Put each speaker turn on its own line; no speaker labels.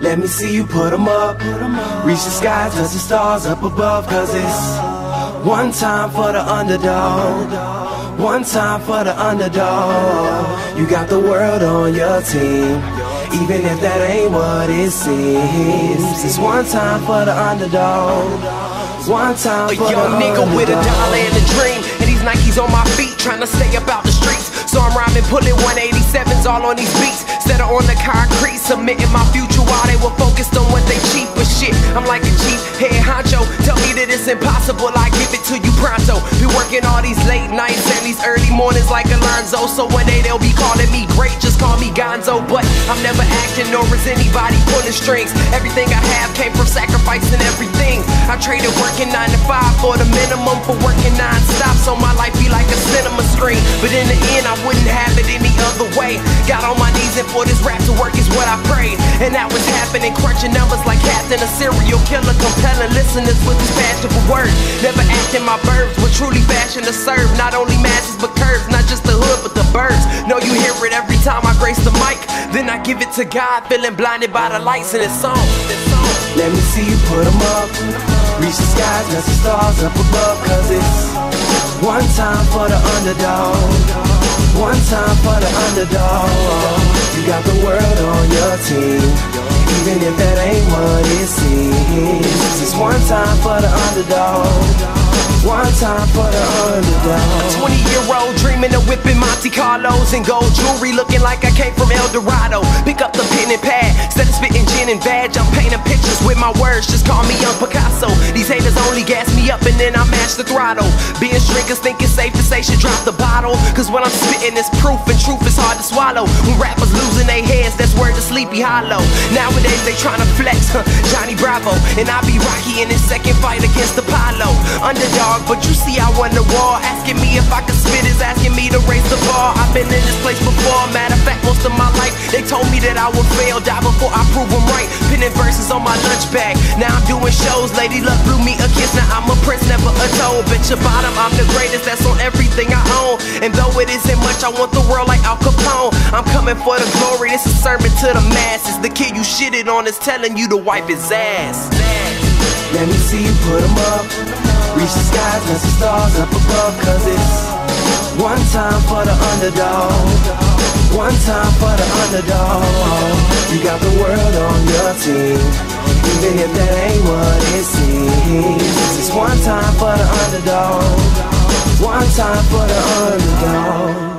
Let me see you put 'em up. Reach the sky, touch the stars up above. Cause it's one time for the underdog. One time for the underdog. You got the world on your team, even if that ain't what it seems. It's one time for the underdog. One time for the underdog.
A young nigga with a dollar and a dream, and these Nikes on my feet, trying to stay up out the streets. So I'm rhyming, pulling 187s all on these beats, instead of on the concrete, submitting my future while they were focused on what they cheap. But shit, I'm like a cheap head honcho. Tell me that it's impossible, I give it to you pronto. Been working all these late nights and these early mornings like Alonzo. So one day they'll be calling me great, just call me Gonzo. But I'm never acting, nor is anybody pulling strings. Everything I have came from sacrificing everything. I traded working 9 to 5 for the minimum for working non-stop, so my life be like a cinema screen. But in the end I wouldn't have it any other way. Got on my knees and for this rap to work is what I prayed. And that was happening, crunching numbers like Captain, a serial killer, compelling listeners with his passion for words. Never acting my verbs, but truly fashion to serve not only masses but curves, not just the hood but the birds. Know you hear it every time I grace the mic, then I give it to God, feeling blinded by the lights in this song.
Let me see you put 'em up. Reach the skies, touch the stars up above. Cause it's one time for the underdog. One time for the underdog. You got the world on your team, even if that ain't what it seems. It's one time for the underdog. One time for the underdog.
20-year-old dreaming of whipping Monte Carlos and gold jewelry, looking like I came from El Dorado. Pick up the pen and pad, instead of spitting gin and vag, I'm painting pictures with my words, just call me Young Picasso. These haters only gas me up and then I mash the throttle. Being drinkers think it's safe to say should drop the bottle, cause what I'm spitting is proof, and truth is hard to swallow. When rappers losing their heads, that's word to Sleepy Hollow. Nowadays they tryna flex, Johnny Bravo, and I be Rocky in his second fight against Apollo. Underdog, but you see I won the war. Asking me if I could spit is asking me to raise the bar. I've been in this place before, matter of fact most of my life. They told me that I would fail, die before I prove them right. Pinning verses on my lunch bag, now I'm doing shows. Lady Luck blew me a kiss, now I'm a prince, never a toad. Bitch your bottom, I'm the greatest, that's on everything I own. And though it isn't much, I want the world like Al Capone. I'm coming for the glory, this is a sermon to the masses. The kid you shitted on is telling you to wipe his ass.
Let me see you put 'em up. Reach the skies, touch the stars up above. Cause it's one time for the underdog. One time for the underdog. You got the world on your team, even if that ain't what it seems. It's one time for the underdog. One time for the underdog.